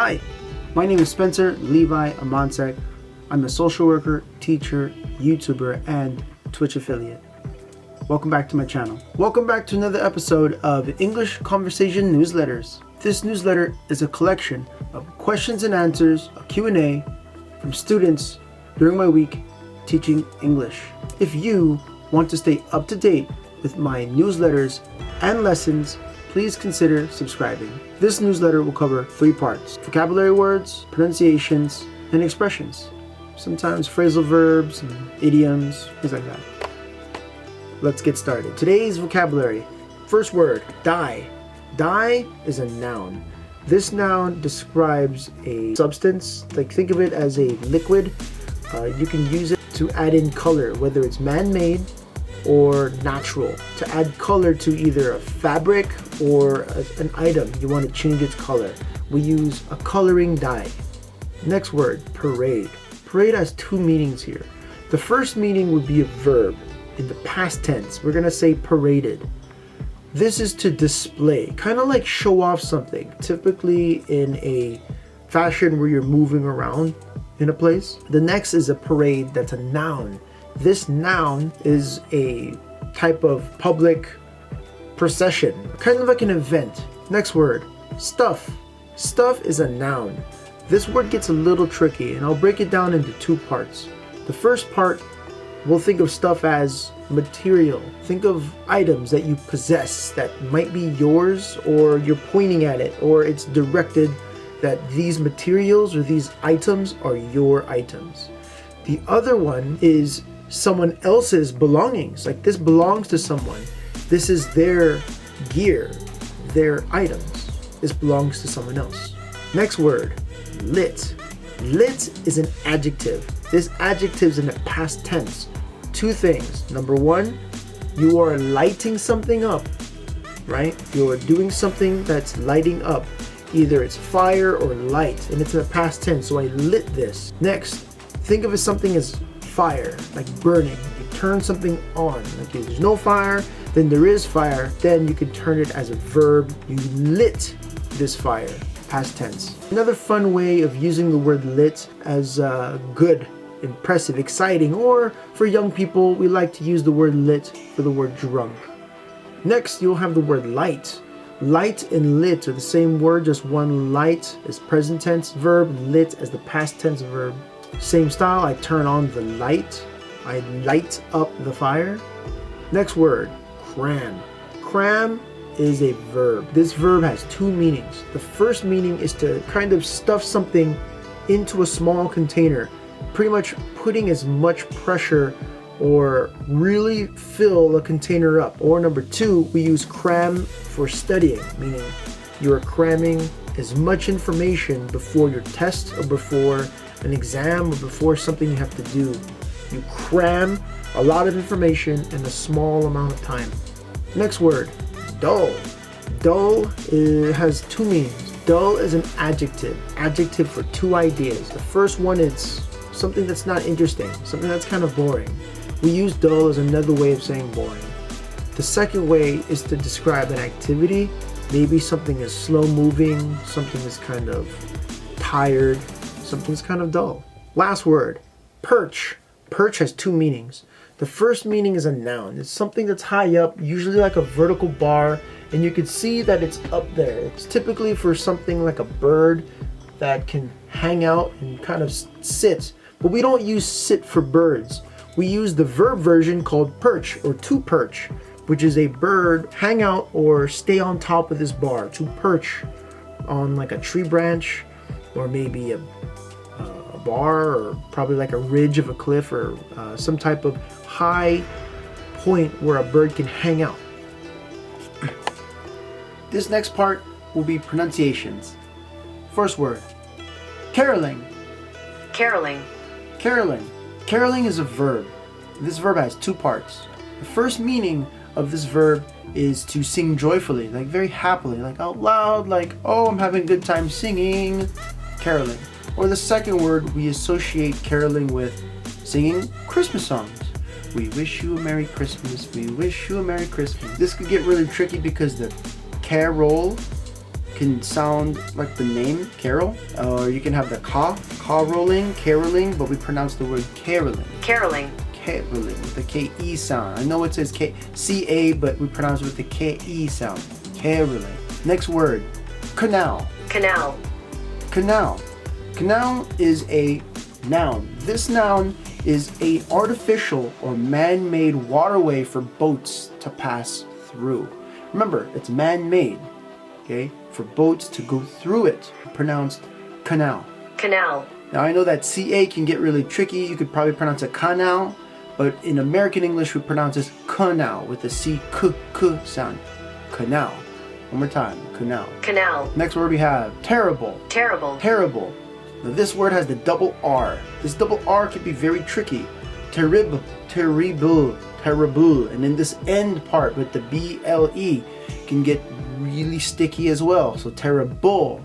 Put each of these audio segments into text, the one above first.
Hi, my name is Spencer Levi Amansek. I'm a social worker, teacher, YouTuber, and Twitch affiliate. Welcome back to my channel. Welcome back to another episode of English Conversation Newsletters. This newsletter is a collection of questions and answers, a Q&A from students during my week teaching English. If you want to stay up to date with my newsletters and lessons, please consider subscribing. This newsletter will cover 3 parts: vocabulary words, pronunciations, and expressions. Sometimes phrasal verbs and idioms, things like that. Let's get started. Today's vocabulary. First word, dye. Dye is a noun. This noun describes a substance, like think of it as a liquid. You can use it to add in color, whether it's man-made or natural, to add color to either a fabric or an item you want to change its color. We use a coloring dye. Next word, parade. Parade has 2 meanings here. The first meaning would be a verb. In the past tense, we're gonna say paraded. This is to display, kind of like show off something, typically in a fashion where you're moving around in a place. The next is a parade that's a noun. This noun is a type of public procession, kind of like an event. Next word, stuff. Stuff is a noun. This word gets a little tricky, and I'll break it down into 2 parts. The first part, we'll think of stuff as material. Think of items that you possess that might be yours, or you're pointing at it, or it's directed that these materials or these items are your items. The other one is someone else's belongings. Like, this belongs to someone. This is their gear, their items. This belongs to someone else. Next word, lit. Lit is an adjective. This adjective is in the past tense. 2 things. Number 1, you are lighting something up, right? You're doing something that's lighting up. Either it's fire or light, and it's in the past tense, so I lit this. Next, think of it something as fire, like burning. You turn something on. Like, if there's no fire, then there is fire. Then you can turn it as a verb. You lit this fire, past tense. Another fun way of using the word lit as good, impressive, exciting, or for young people, we like to use the word lit for the word drunk. Next, you'll have the word light. Light and lit are the same word, just one light is present tense verb, lit as the past tense verb. Same style, I turn on the light, I light up the fire. Next word, cram. Cram is a verb. This verb has 2 meanings. The first meaning is to kind of stuff something into a small container, pretty much putting as much pressure or really fill a container up. Or number 2, we use cram for studying, meaning you're cramming as much information before your test or before an exam or before something you have to do. You cram a lot of information in a small amount of time. Next word, dull. Dull has 2 meanings. Dull is an adjective for 2 ideas. The first one is something that's not interesting, something that's kind of boring. We use dull as another way of saying boring. The second way is to describe an activity. Maybe something is slow moving, something is kind of tired, something's kind of dull. Last word, perch. Perch has 2 meanings. The first meaning is a noun. It's something that's high up, usually like a vertical bar, and you can see that it's up there. It's typically for something like a bird that can hang out and kind of sit. But we don't use sit for birds. We use the verb version called perch, or to perch, which is a bird hang out or stay on top of this bar. To perch on like a tree branch, or maybe a bar, or probably like a ridge of a cliff, or some type of high point where a bird can hang out. This next part will be pronunciations. First word, caroling. Caroling. Caroling. Caroling is a verb. This verb has 2 parts. The first meaning of this verb is to sing joyfully, like very happily, like out loud, like, oh, I'm having a good time singing. Caroling. Or the second word, we associate caroling with singing Christmas songs. We wish you a Merry Christmas. We wish you a Merry Christmas. This could get really tricky because the carol can sound like the name Carol, or you can have the caroling, but we pronounce the word caroling. Caroling. Caroling with the K-E sound. I know it says C-A, but we pronounce it with the K-E sound. Caroling. Next word, canal. Canal. Canal. Canal is a noun. This noun is a artificial or man-made waterway for boats to pass through. Remember, it's man-made, okay, for boats to go through it. Pronounced canal. Canal. Now I know that CA can get really tricky. You could probably pronounce it canal, but in American English we pronounce this canal with the C-K sound. Canal. One more time, canal. Canal. Next word we have terrible. Terrible. Terrible. Now this word has the double R. This double R can be very tricky. Terrible, terrible, terrible. And then this end part with the B-L-E can get really sticky as well. So terrible,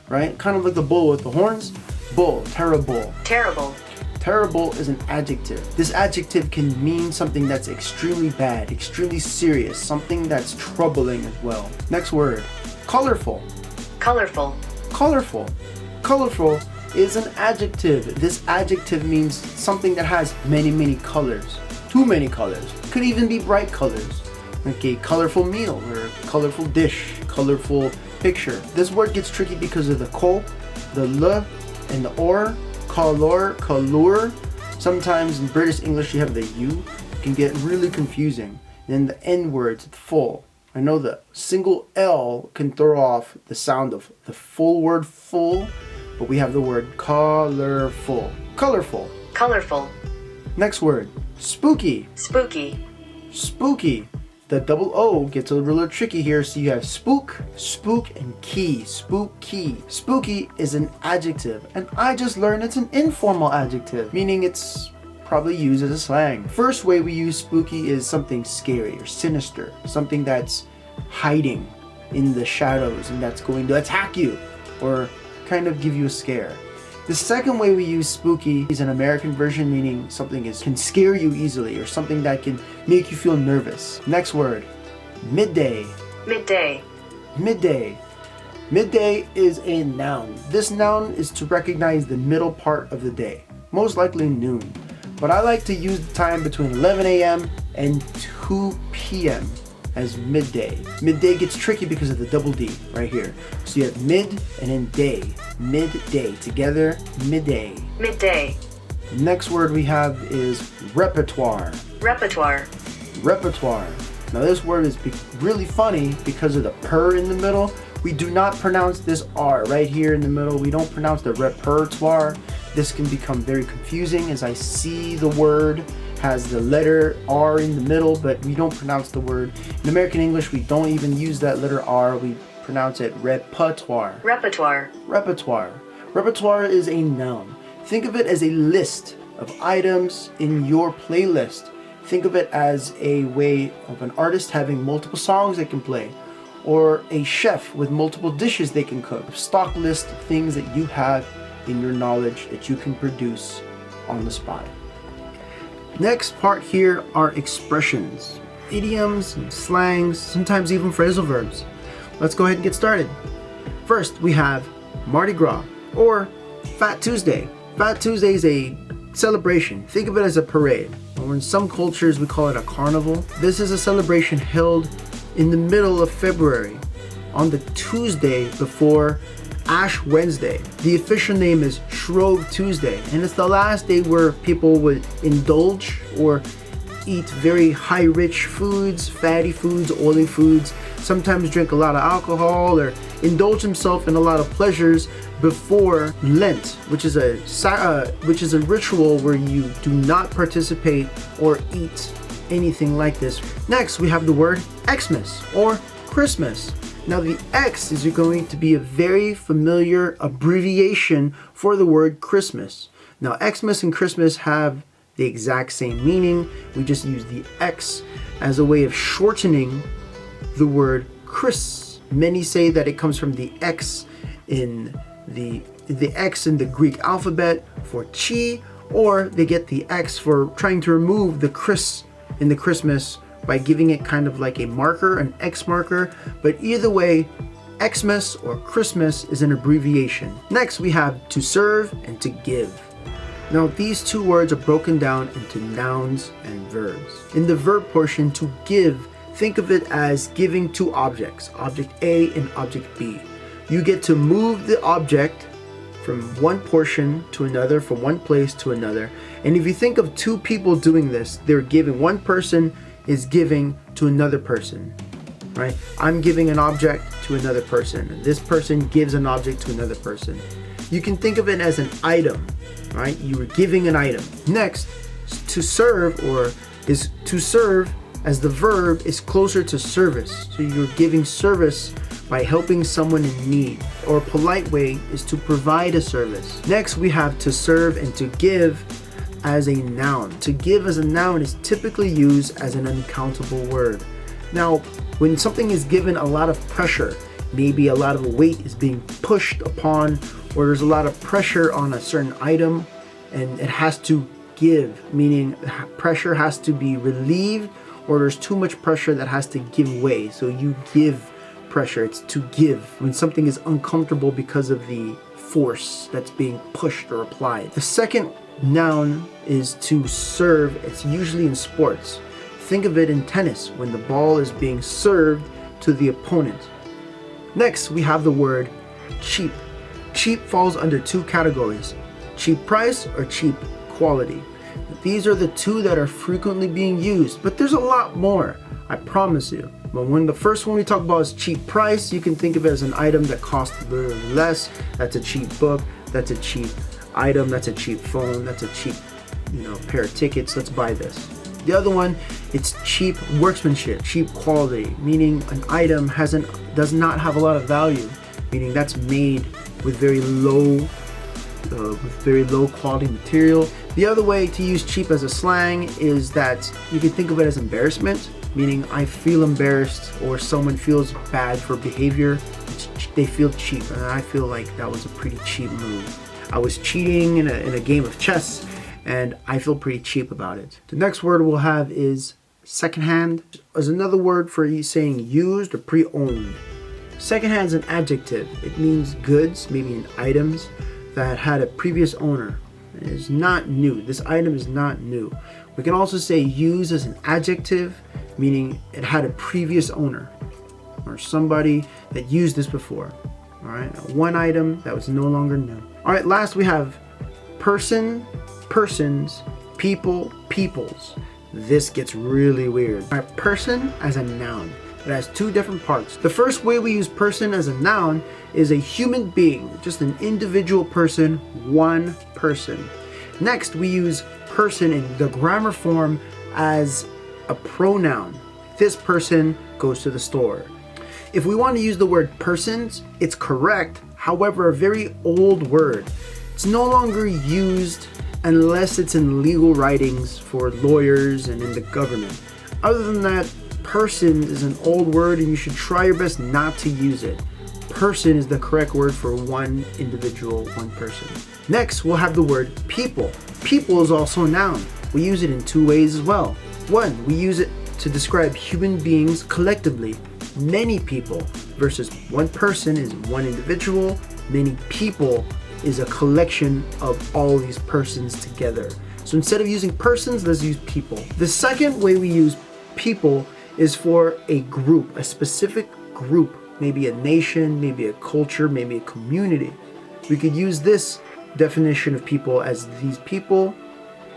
right? Kind of like the bull with the horns. Bull, terrible. Terrible. Terrible is an adjective. This adjective can mean something that's extremely bad, extremely serious, something that's troubling as well. Next word, colorful. Colorful. Colorful. Colorful is an adjective. This adjective means something that has many, many colors. Too many colors. Could even be bright colors. Like a colorful meal or a colorful dish, colorful picture. This word gets tricky because of the ko, the l, and the or. Color. Sometimes in British English you have the U. It can get really confusing. Then the N words, full. I know the single L can throw off the sound of the full word full, but we have the word colorful. Colorful. Colorful. Next word, spooky. Spooky. Spooky. The double O gets a little tricky here, so you have spook, and key. Spooky. Spooky is an adjective, and I just learned it's an informal adjective, meaning it's probably used as a slang. First way we use spooky is something scary or sinister, something that's hiding in the shadows and that's going to attack you or kind of give you a scare. The second way we use spooky is an American version, meaning something can scare you easily or something that can make you feel nervous. Next word, midday. Midday. Midday. Midday is a noun. This noun is to recognize the middle part of the day, most likely noon. But I like to use the time between 11 a.m. and 2 p.m. as midday. Midday gets tricky because of the double D right here. So you have mid and then day. Midday. Together, midday. Midday. Next word we have is repertoire. Repertoire. Repertoire. Now this word is really funny because of the purr in the middle. We do not pronounce this R right here in the middle. We don't pronounce the repertoire. This can become very confusing as I see the word has the letter R in the middle, but we don't pronounce the word. In American English, we don't even use that letter R. We pronounce it repertoire. Repertoire. Repertoire. Repertoire is a noun. Think of it as a list of items in your playlist. Think of it as a way of an artist having multiple songs they can play, or a chef with multiple dishes they can cook. Stock list of things that you have in your knowledge that you can produce on the spot. Next part here are expressions, idioms, and slangs, sometimes even phrasal verbs. Let's go ahead and get started. First, we have Mardi Gras or Fat Tuesday. Fat Tuesday is a celebration. Think of it as a parade, or in some cultures we call it a carnival. This is a celebration held in the middle of February on the Tuesday before Ash Wednesday. The official name is Shrove Tuesday, and it's the last day where people would indulge or eat very high rich foods, fatty foods, oily foods, sometimes drink a lot of alcohol or indulge themselves in a lot of pleasures before Lent, which is a ritual where you do not participate or eat anything like this. Next, we have the word Xmas or Christmas. Now the X is going to be a very familiar abbreviation for the word Christmas. Now Xmas and Christmas have the exact same meaning. We just use the X as a way of shortening the word Chris. Many say that it comes from the X in the X in the Greek alphabet for chi, or they get the X for trying to remove the Chris in the Christmas by giving it kind of like a marker, an X marker. But either way, Xmas or Christmas is an abbreviation. Next, we have to serve and to give. Now, these two words are broken down into nouns and verbs. In the verb portion, to give, think of it as giving two objects, object A and object B. You get to move the object from one portion to another, from one place to another. And if you think of two people doing this, they're giving. One person is giving to another person, right? I'm giving an object to another person, and this person gives an object to another person. You can think of it as an item, right? You are giving an item. Next, to serve is to serve as the verb is closer to service. So you're giving service by helping someone in need, or a polite way is to provide a service. Next, we have to serve and to give as a noun. To give as a noun is typically used as an uncountable word. Now, when something is given a lot of pressure, maybe a lot of weight is being pushed upon, or there's a lot of pressure on a certain item and it has to give, meaning pressure has to be relieved, or there's too much pressure that has to give way. So you give pressure, it's to give. When something is uncomfortable because of the force that's being pushed or applied. The second noun is to serve. It's usually in sports. Think of it in tennis when the ball is being served to the opponent. Next, we have the word cheap. Cheap falls under two categories: cheap price or cheap quality. These are the two that are frequently being used, but there's a lot more, I promise you. But when the first one we talk about is cheap price, you can think of it as an item that costs a little less. That's a cheap book, that's a cheap item, that's a cheap phone, that's a cheap, pair of tickets. Let's buy this. The other one, it's cheap workmanship, cheap quality, meaning an item does not have a lot of value, meaning that's made with very low quality material. The other way to use cheap as a slang is that you can think of it as embarrassment, meaning I feel embarrassed, or someone feels bad for behavior. They feel cheap, and I feel like that was a pretty cheap move. I was cheating in a game of chess, and I feel pretty cheap about it. The next word we'll have is secondhand. Is another word for saying used or pre-owned. Secondhand is an adjective. It means goods, maybe items that had a previous owner. It is not new. This item is not new. We can also say used as an adjective, meaning it had a previous owner or somebody that used this before. All right, one item that was no longer new. All right, last we have person, persons, people, peoples. This gets really weird. All right, person as a noun. It has two different parts. The first way we use person as a noun is a human being, just an individual person, one person. Next, we use person in the grammar form as a pronoun. This person goes to the store. If we want to use the word persons, it's correct, however, a very old word. It's no longer used unless it's in legal writings for lawyers and in the government. Other than that, person is an old word and you should try your best not to use it. Person is the correct word for one individual, one person. Next, we'll have the word people. People is also a noun. We use it in two ways as well. One, we use it to describe human beings collectively, many people, versus one person is one individual, many people is a collection of all these persons together. So instead of using persons, let's use people. The second way we use people is for a group, a specific group, maybe a nation, maybe a culture, maybe a community. We could use this definition of people as these people,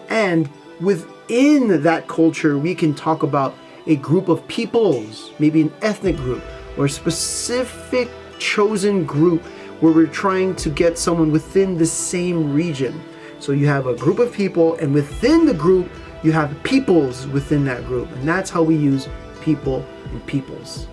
and within that culture, we can talk about a group of peoples, maybe an ethnic group, or a specific chosen group where we're trying to get someone within the same region. So you have a group of people, and within the group, you have peoples within that group, and that's how we use people and peoples.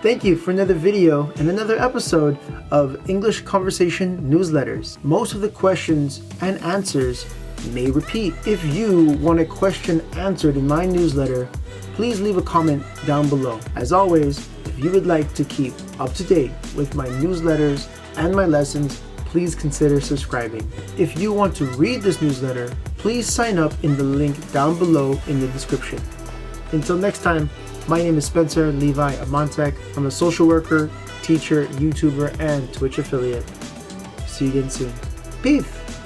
Thank you for another video and another episode of English Conversation Newsletters. Most of the questions and answers may repeat. If you want a question answered in my newsletter, please leave a comment down below. As always, if you would like to keep up to date with my newsletters and my lessons, please consider subscribing. If you want to read this newsletter, please sign up in the link down below in the description. Until next time, my name is Spencer Levi Amontek. I'm a social worker, teacher, YouTuber, and Twitch affiliate. See you again soon. Peace!